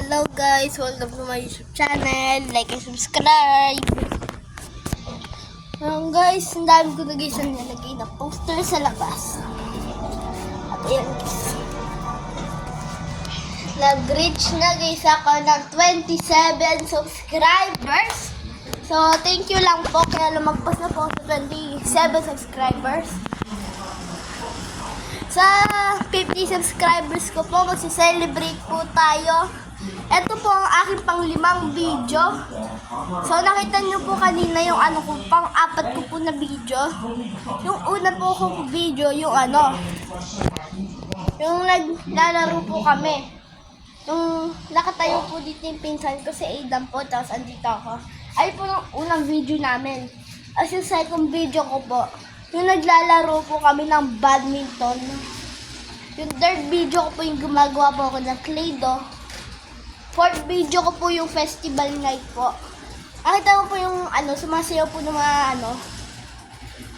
Hello guys, welcome to my YouTube channel. Like and subscribe. Guys, ang dami ko na guys ang nilagay na poster sa labas. At ayan guys. Nag-reach na guys ako ng 27 subscribers. So, thank you lang po. Kaya lumagpas na po sa 27 subscribers. Sa 50 subscribers ko po, magsi-celebrate po tayo. Ito po ang aking pang-5 video. So, nakita nyo po kanina yung pang-4 ko po na video. Yung una po kong video, yung naglalaro po kami. Yung nakatayo po dito yung pinsan ko, si Aidan po, tapos andito ako. Ay po yung unang video namin. As yung second video ko po, yung naglalaro po kami ng badminton. Yung third video ko po yung gumagawa po ako ng Play-Doh. Fourth video ko po yung festival night po. Nakita mo po yung sumasayaw po ng mga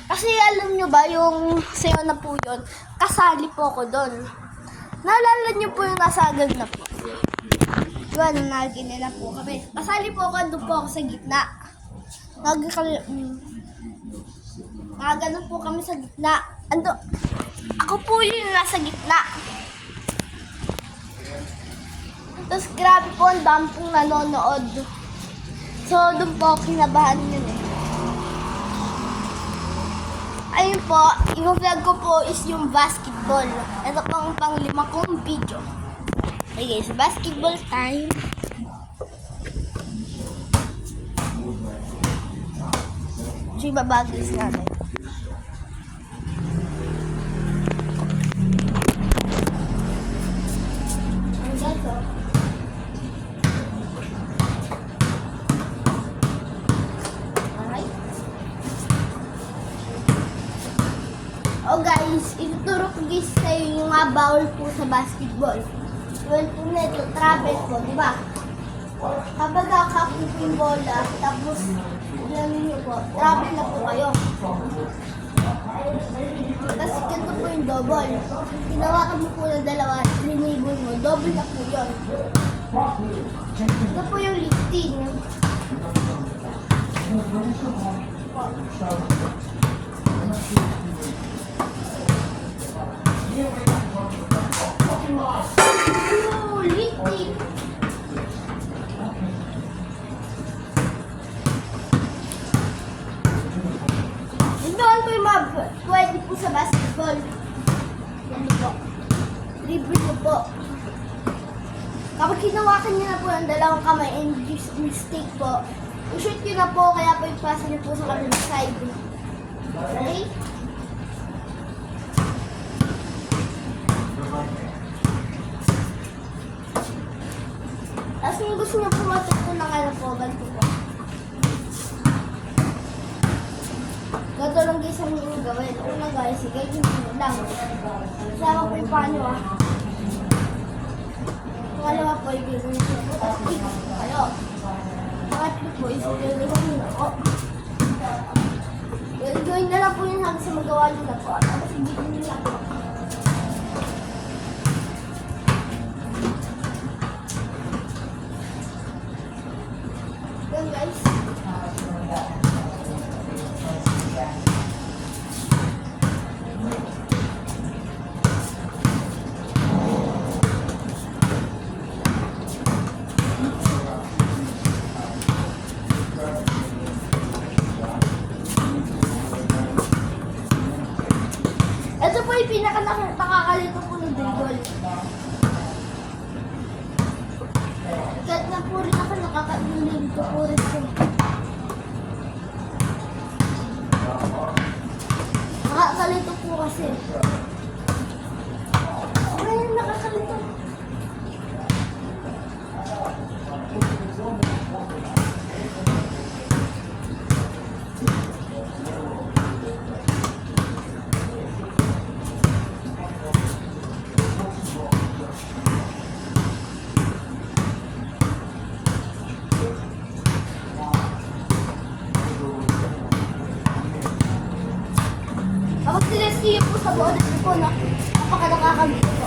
Kasi alam nyo ba, yung sayaw na po yun, kasali po ako doon. Naalala nyo po yung nasagad na po. Diba, nagin na po kami. Kasali po ako, doon po ako sa gitna. Ganun po kami sa gitna. Ako po yung nasa gitna. Tapos grabe po, ang dami pong nanonood. So, doon po kinabahan yun eh. Ayun po, yung vlog ko po is yung basketball. Ito pang pang-5 kong video. Okay guys, basketball time. So, ibabagis natin. Oh guys, ituturo ko guys sa'yo yung mga bawal po sa basketball. Well po na ito, travel po, di ba? Kapag kakapin po yung bola, tapos ilamin nyo po, travel na po kayo. Tapos ganito po yung double. Tinawakan mo po ng dalawa, linibol mo, double na po yun. Ito po yung lifting. Lifting. Doon po yung pwede po sa basketball. Yan po. Dribble ko po. Kapag hinawakan niyo na po ng dalawang kamay and mistake po, i-shoot nyo na po, kaya po ipasa niyo po sa kabilang side. Okay? Tapos kung gusto nyo po matuto ng ganito po. Gato lang guys ang yung gawin. Una guys, ganyan nyo lang. Sama po yung paano Pangalawa po, ibigay nyo po. Tapos ikot po kayo. Pangatlo po, ibigay nyo na po. Gawin na lang po yun hanggang sa magawa nyo na po. Tapos ibigay nyo lang po. Yan guys. Ito po yung pinaka-nakakalito po ng dribble. Kahit na po rin ako nakakalilig ko po rin siya. Nakakalito po kasi. Okay, nakakalito. Kapag sinesiyo po sa bonus po, napaka nakakagito po.